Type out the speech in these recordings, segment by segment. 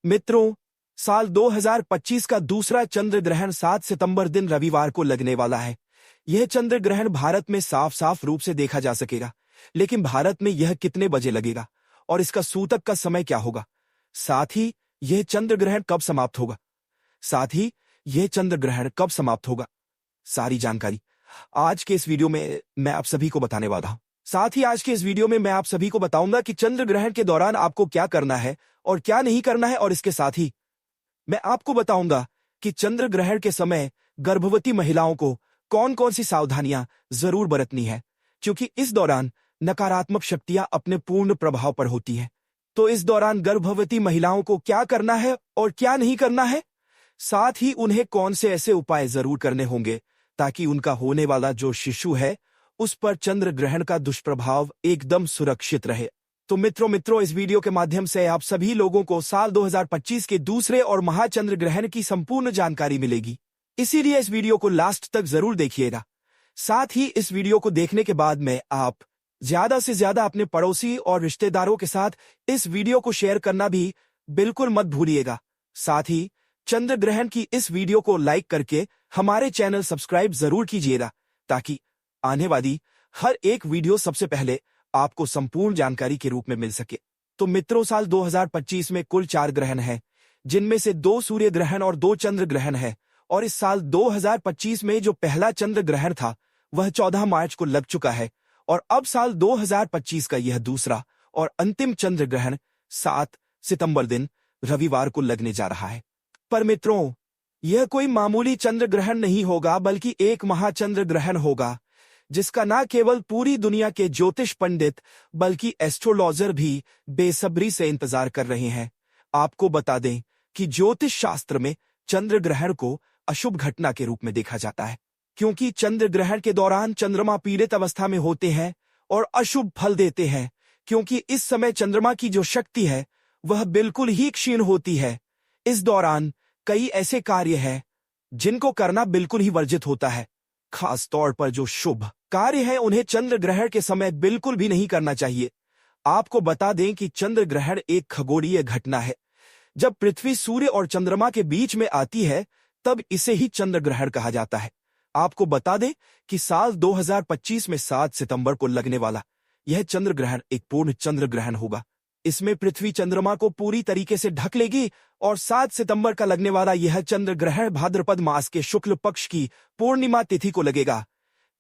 मित्रों, साल 2025 का दूसरा चंद्र ग्रहण 7 सितंबर दिन रविवार को लगने वाला है। यह चंद्र ग्रहण भारत में साफ साफ रूप से देखा जा सकेगा, लेकिन भारत में यह कितने बजे लगेगा और इसका सूतक का समय क्या होगा, साथ ही यह चंद्र ग्रहण कब समाप्त होगा, सारी जानकारी आज के इस वीडियो में मैं आप सभी को बताने वाला हूं। साथ ही आज के इस वीडियो में मैं आप सभी को बताऊंगा कि चंद्र ग्रहण के दौरान आपको क्या करना है और क्या नहीं करना है, और इसके साथ ही मैं आपको बताऊंगा कि चंद्र ग्रहण के समय गर्भवती महिलाओं को कौन कौन सी सावधानियां जरूर बरतनी है, क्योंकि इस दौरान नकारात्मक शक्तियां अपने पूर्ण प्रभाव पर होती हैं। तो इस दौरान गर्भवती महिलाओं को क्या करना है और क्या नहीं करना है, साथ ही उन्हें कौन से ऐसे उपाय जरूर करने होंगे ताकि उनका होने वाला जो शिशु है उस पर चंद्र ग्रहण का दुष्प्रभाव एकदम सुरक्षित रहे। तो मित्रों इस वीडियो के माध्यम से आप सभी लोगों को साल 2025 के दूसरे और महाचंद्र ग्रहण की संपूर्ण जानकारी मिलेगी, इसीलिए इस वीडियो को लास्ट तक जरूर देखिएगा। साथ ही इस वीडियो को देखने के बाद में आप ज्यादा से ज्यादा अपने पड़ोसी और रिश्तेदारों के साथ इस वीडियो को शेयर करना भी बिल्कुल मत भूलिएगा। साथ ही चंद्र ग्रहण की इस वीडियो को लाइक करके हमारे चैनल सब्सक्राइब जरूर कीजिएगा, ताकि आने वाली हर एक वीडियो सबसे पहले आपको संपूर्ण जानकारी के रूप में मिल सके। तो मित्रों, साल 2025 में कुल 4 ग्रहण हैं, जिनमें से 2 सूर्य ग्रहण और 2 चंद्र ग्रहण है। और इस साल 2025 में जो पहला चंद्र ग्रहण था वह 14 मार्च को लग चुका है, और अब साल 2025 का यह दूसरा और अंतिम चंद्र ग्रहण 7 सितंबर दिन रविवार को लगने जा रहा है। पर मित्रों, यह कोई मामूली चंद्र ग्रहण नहीं होगा, बल्कि एक महाचंद्र ग्रहण होगा, जिसका न केवल पूरी दुनिया के ज्योतिष पंडित बल्कि एस्ट्रोलॉजर भी बेसब्री से इंतजार कर रहे हैं। आपको बता दें कि ज्योतिष शास्त्र में चंद्र ग्रहण को अशुभ घटना के रूप में देखा जाता है, क्योंकि चंद्र ग्रहण के दौरान चंद्रमा पीड़ित अवस्था में होते हैं और अशुभ फल देते हैं, क्योंकि इस समय चंद्रमा की जो शक्ति है वह बिल्कुल ही क्षीण होती है। इस दौरान कई ऐसे कार्य हैं जिनको करना बिल्कुल ही वर्जित होता है। खास तौर पर जो शुभ कार्य हैं उन्हें चंद्र ग्रहण के समय बिल्कुल भी नहीं करना चाहिए। आपको बता दें कि चंद्र ग्रहण एक खगोलीय घटना है। जब पृथ्वी सूर्य और चंद्रमा के बीच में आती है तब इसे ही चंद्र ग्रहण कहा जाता है। आपको बता दें कि साल 2025 में 7 सितंबर को लगने वाला यह चंद्र ग्रहण एक पूर्ण चंद्र ग्रहण होगा। इसमें पृथ्वी चंद्रमा को पूरी तरीके से ढक लेगी, और 7 सितंबर का लगने वाला यह चंद्र ग्रहण भाद्रपद मास के शुक्ल पक्ष की पूर्णिमा तिथि को लगेगा।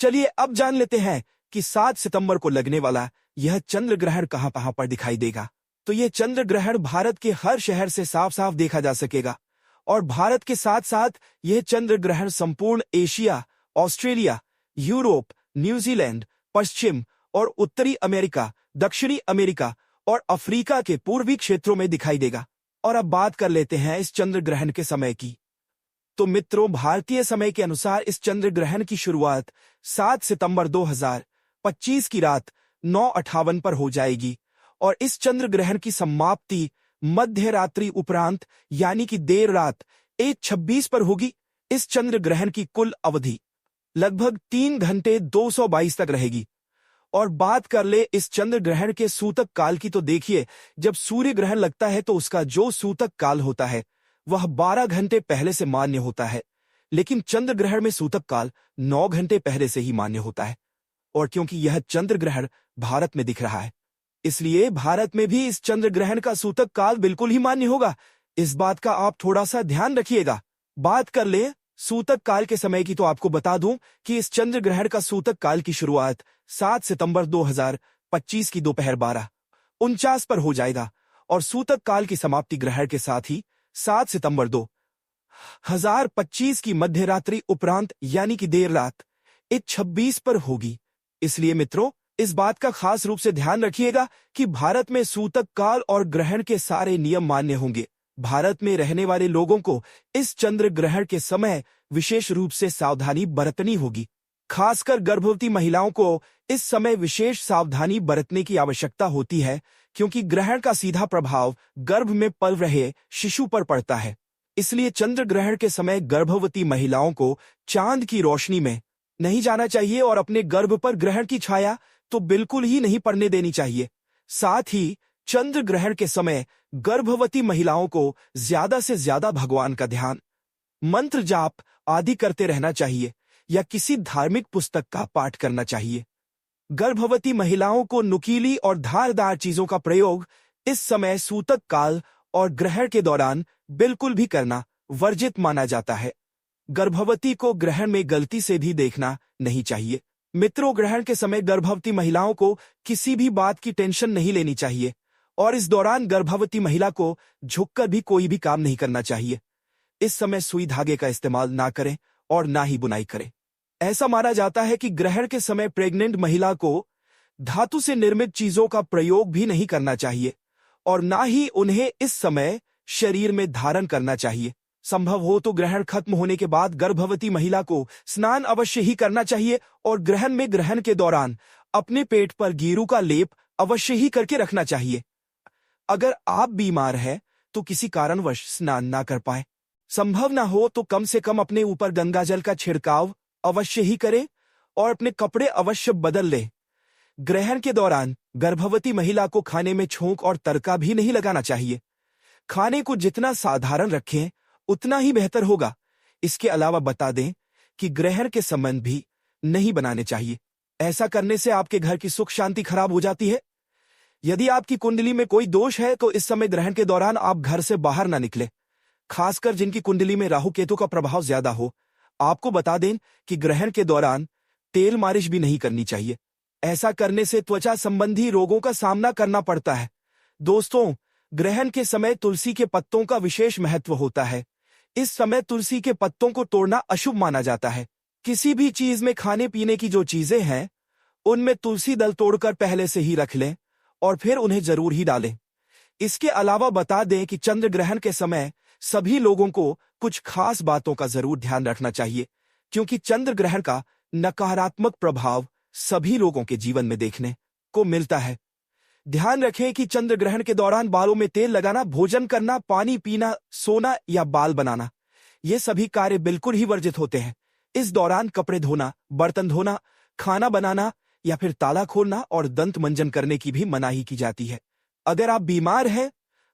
चलिए अब जान लेते हैं कि 7 सितंबर को लगने वाला यह चंद्र ग्रहण कहां पर दिखाई देगा। तो यह चंद्र ग्रहण भारत के हर शहर से साफ साफ देखा जा सकेगा, और भारत के साथ साथ यह चंद्र ग्रहण संपूर्ण एशिया, ऑस्ट्रेलिया, यूरोप, न्यूजीलैंड, पश्चिम और उत्तरी अमेरिका, दक्षिणी अमेरिका और अफ्रीका के पूर्वी क्षेत्रों में दिखाई देगा। और अब बात कर लेते हैं इस चंद्र ग्रहण के समय की। तो मित्रों, भारतीय समय के अनुसार इस चंद्र ग्रहण की शुरुआत 7 सितंबर 2025 की रात 9:58 पर हो जाएगी, और इस चंद्र ग्रहण की समाप्ति मध्य रात्रि उपरांत यानी कि देर रात 1:26 पर होगी। इस चंद्र ग्रहण की कुल अवधि लगभग 3 घंटे 222 तक रहेगी। और बात कर ले इस चंद्र ग्रहण के सूतक काल की, तो देखिए, जब सूर्य ग्रहण लगता है तो उसका जो सूतक काल होता है वह 12 घंटे पहले से मान्य होता है, लेकिन चंद्र ग्रहण में सूतक काल 9 घंटे पहले से ही मान्य होता है। और क्योंकि यह चंद्र ग्रहण भारत में दिख रहा है, इसलिए भारत में भी इस चंद्र ग्रहण का सूतक काल बिल्कुल ही मान्य होगा। इस बात का आप थोड़ा सा ध्यान रखिएगा। बात कर ले सूतक काल के समय की, तो आपको बता दूं कि इस चंद्र ग्रहण का सूतक काल की शुरुआत 7 सितंबर 2025 की दोपहर 12:49 पर हो जाएगा, और सूतक काल की समाप्ति ग्रहण के साथ ही 7 सितंबर 2025 की मध्य रात्रि उपरांत यानी कि देर रात 1:26 पर होगी। इसलिए मित्रों, इस बात का खास रूप से ध्यान रखिएगा कि भारत में सूतक काल और ग्रहण के सारे नियम मान्य होंगे। भारत में रहने वाले लोगों को इस चंद्र ग्रहण के समय विशेष रूप से सावधानी बरतनी होगी। खासकर गर्भवती महिलाओं को इस समय विशेष सावधानी बरतने की आवश्यकता होती है, क्योंकि ग्रहण का सीधा प्रभाव गर्भ में पल रहे शिशु पर पड़ता है। इसलिए चंद्र ग्रहण के समय गर्भवती महिलाओं को चांद की रोशनी में नहीं जाना चाहिए, और अपने गर्भ पर ग्रहण की छाया तो बिल्कुल ही नहीं पड़ने देनी चाहिए। साथ ही चंद्र ग्रहण के समय गर्भवती महिलाओं को ज्यादा से ज्यादा भगवान का ध्यान, मंत्र जाप आदि करते रहना चाहिए या किसी धार्मिक पुस्तक का पाठ करना चाहिए। गर्भवती महिलाओं को नुकीली और धारदार चीजों का प्रयोग इस समय सूतक काल और ग्रहण के दौरान बिल्कुल भी करना वर्जित माना जाता है। गर्भवती को ग्रहण में गलती से भी देखना नहीं चाहिए। मित्रों, ग्रहण के समय गर्भवती महिलाओं को किसी भी बात की टेंशन नहीं लेनी चाहिए और इस दौरान गर्भवती महिला को झुककर भी कोई भी काम नहीं करना चाहिए। इस समय सुई धागे का इस्तेमाल ना करें और ना ही बुनाई करें। ऐसा माना जाता है कि ग्रहण के समय प्रेग्नेंट महिला को धातु से निर्मित चीजों का प्रयोग भी नहीं करना चाहिए और ना ही उन्हें इस समय शरीर में धारण करना चाहिए। संभव हो तो ग्रहण खत्म होने के बाद गर्भवती महिला को स्नान अवश्य ही करना चाहिए और ग्रहण के दौरान अपने पेट पर गेरू का लेप अवश्य ही करके रखना चाहिए। अगर आप बीमार हैं तो किसी कारणवश स्नान ना कर पाए, संभव ना हो तो कम से कम अपने ऊपर गंगा जल का छिड़काव अवश्य ही करें और अपने कपड़े अवश्य बदल लें। ग्रहण के दौरान गर्भवती महिला को खाने में छोंक और तड़का भी नहीं लगाना चाहिए। खाने को जितना साधारण रखें उतना ही बेहतर होगा। इसके अलावा बता दें कि ग्रहण के संबंध भी नहीं बनाने चाहिए। ऐसा करने से आपके घर की सुख शांति खराब हो जाती है। यदि आपकी कुंडली में कोई दोष है तो इस समय ग्रहण के दौरान आप घर से बाहर ना निकले, खासकर जिनकी कुंडली में राहु केतु का प्रभाव ज्यादा हो। आपको बता दें कि ग्रहण के दौरान तेल मालिश भी नहीं करनी चाहिए। ऐसा करने से त्वचा संबंधी रोगों का सामना करना पड़ता है। दोस्तों, ग्रहण के समय तुलसी के पत्तों का विशेष महत्व होता है। इस समय तुलसी के पत्तों को तोड़ना अशुभ माना जाता है। किसी भी चीज में खाने पीने की जो चीजें हैं उनमें तुलसी दल तोड़कर पहले से ही रख लें और फिर उन्हें जरूर ही डालें। इसके अलावा बता दें कि चंद्र ग्रहण के समय सभी लोगों को कुछ खास बातों का जरूर ध्यान रखना चाहिए, क्योंकि चंद्र ग्रहण का नकारात्मक प्रभाव सभी लोगों के जीवन में देखने को मिलता है। ध्यान रखें कि चंद्र ग्रहण के दौरान बालों में तेल लगाना, भोजन करना, पानी पीना, सोना या बाल बनाना, ये सभी कार्य बिल्कुल ही वर्जित होते हैं। इस दौरान कपड़े धोना, बर्तन धोना, खाना बनाना या फिर ताला खोलना और दंत मंजन करने की भी मनाही की जाती है। अगर आप बीमार हैं,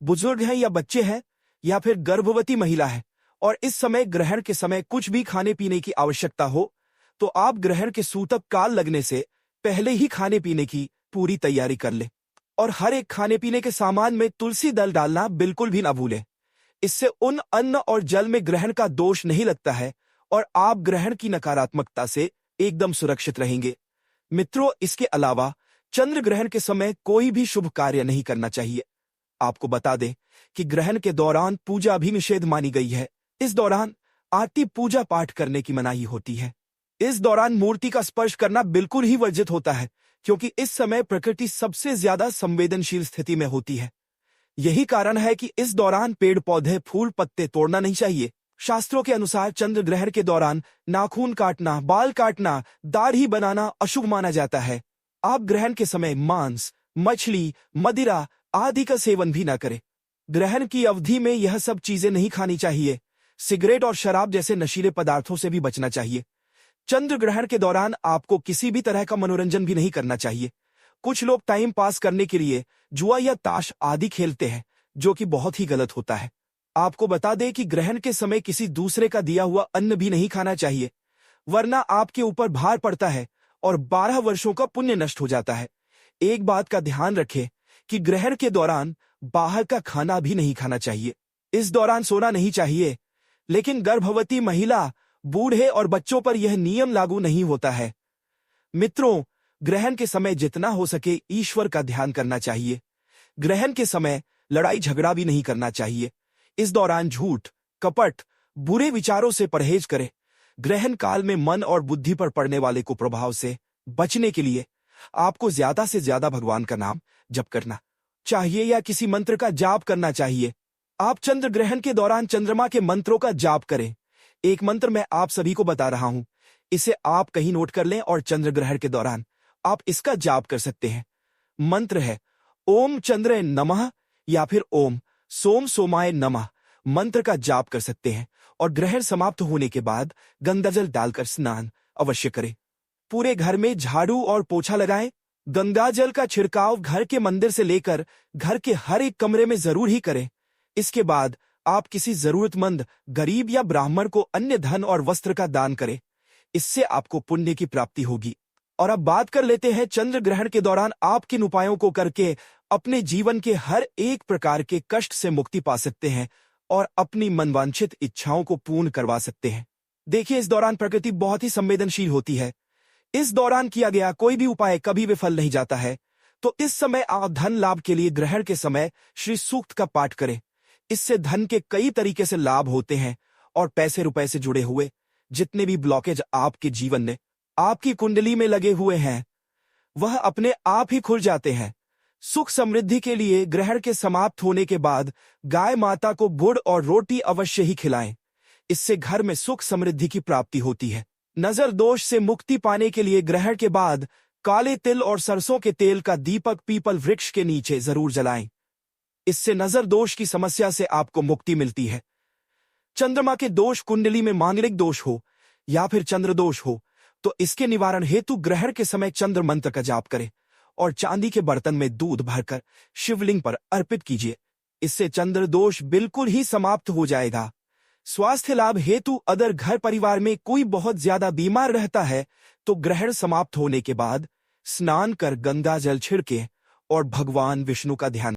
बुजुर्ग हैं या बच्चे हैं या फिर गर्भवती महिला है और इस समय ग्रहण के समय कुछ भी खाने पीने की आवश्यकता हो तो आप ग्रहण के सूतक काल लगने से पहले ही खाने पीने की पूरी तैयारी कर लें और हर एक खाने पीने के सामान में तुलसी दल डालना बिल्कुल भी ना भूलें। इससे उन अन्न और जल में ग्रहण का दोष नहीं लगता है और आप ग्रहण की नकारात्मकता से एकदम सुरक्षित रहेंगे। मित्रों, इसके अलावा चंद्र ग्रहण के समय कोई भी शुभ कार्य नहीं करना चाहिए। आपको बता दें कि ग्रहण के दौरान पूजा भी निषेध मानी गई है। इस दौरान आरती पूजा पाठ करने की मनाही होती है। इस दौरान मूर्ति का स्पर्श करना बिल्कुल ही वर्जित होता है, क्योंकि इस समय प्रकृति सबसे ज्यादा संवेदनशील स्थिति में होती है। यही कारण है कि इस दौरान पेड़ पौधे, फूल पत्ते तोड़ना नहीं चाहिए। शास्त्रों के अनुसार चंद्र ग्रहण के दौरान नाखून काटना, बाल काटना, दाढ़ी बनाना अशुभ माना जाता है। आप ग्रहण के समय मांस, मछली, मदिरा आदि का सेवन भी न करें। ग्रहण की अवधि में यह सब चीजें नहीं खानी चाहिए। सिगरेट और शराब जैसे नशीले पदार्थों से भी बचना चाहिए। चंद्र ग्रहण के दौरान आपको किसी भी तरह का मनोरंजन भी नहीं करना चाहिए। कुछ लोग टाइम पास करने के लिए जुआ या ताश आदि खेलते हैं, जो कि बहुत ही गलत होता है। आपको बता दें कि ग्रहण के समय किसी दूसरे का दिया हुआ अन्न भी नहीं खाना चाहिए, वरना आपके ऊपर भार पड़ता है और 12 वर्षों का पुण्य नष्ट हो जाता है। एक बात का ध्यान रखें कि ग्रहण के दौरान बाहर का खाना भी नहीं खाना चाहिए। इस दौरान सोना नहीं चाहिए, लेकिन गर्भवती महिला, बूढ़े और बच्चों पर यह नियम लागू नहीं होता है। मित्रों, ग्रहण के समय जितना हो सके ईश्वर का ध्यान करना चाहिए। ग्रहण के समय लड़ाई झगड़ा भी नहीं करना चाहिए। इस दौरान झूठ, कपट, बुरे विचारों से परहेज करें। ग्रहण काल में मन और बुद्धि पर पड़ने वाले कुप्रभाव से बचने के लिए आपको ज्यादा से ज्यादा भगवान का नाम जप करना चाहिए या किसी मंत्र का जाप करना चाहिए। आप चंद्र ग्रहण के दौरान चंद्रमा के मंत्रों का जाप करें। एक मंत्र मैं आप सभी को बता रहा हूं, इसे आप कहीं नोट कर लें और चंद्र ग्रहण के दौरान आप इसका जाप कर सकते हैं। मंत्र है ओम चंद्र नमः या फिर ओम सोम सोमाय नमः। मंत्र का जाप कर सकते हैं और ग्रहण समाप्त होने के बाद गंगाजल डालकर स्नान अवश्य करें। पूरे घर में झाड़ू और पोछा लगाएं। गंगा जल का छिड़काव घर के मंदिर से लेकर घर के हर एक कमरे में जरूर ही करें। इसके बाद आप किसी जरूरतमंद गरीब या ब्राह्मण को अन्य धन और वस्त्र का दान करें। इससे आपको पुण्य की प्राप्ति होगी। और अब बात कर लेते हैं चंद्र ग्रहण के दौरान आप किन उपायों को करके अपने जीवन के हर एक प्रकार के कष्ट से मुक्ति पा सकते हैं और अपनी मनवांछित इच्छाओं को पूर्ण करवा सकते हैं। देखिए, इस दौरान प्रकृति बहुत ही संवेदनशील होती है। इस दौरान किया गया कोई भी उपाय कभी विफल नहीं जाता है। तो इस समय आप धन लाभ के लिए ग्रहण के समय श्री सूक्त का पाठ करें। इससे धन के कई तरीके से लाभ होते हैं और पैसे रुपए से जुड़े हुए जितने भी ब्लॉकेज आपके जीवन में आपकी कुंडली में लगे हुए हैं वह अपने आप ही खुल जाते हैं। सुख समृद्धि के लिए ग्रहण के समाप्त होने के बाद गाय माता को गुड़ और रोटी अवश्य ही खिलाएं। इससे घर में सुख समृद्धि की प्राप्ति होती है। नजर दोष से मुक्ति पाने के लिए ग्रहण के बाद काले तिल और सरसों के तेल का दीपक पीपल वृक्ष के नीचे जरूर जलाएं। इससे नजर दोष की समस्या से आपको मुक्ति मिलती है। चंद्रमा के दोष, कुंडली में मांगलिक दोष हो या फिर चंद्र दोष हो तो इसके निवारण हेतु ग्रहण के समय चंद्र मंत्र का जाप करें और चांदी के बर्तन में दूध भरकर शिवलिंग पर अर्पित कीजिए। इससे चंद्र दोष बिल्कुल ही समाप्त हो जाएगा। स्वास्थ्य लाभ हेतु अगर घर परिवार में कोई बहुत ज्यादा बीमार रहता है तो ग्रहण समाप्त होने के बाद स्नान कर गंगा जल छिड़के और भगवान विष्णु का ध्यान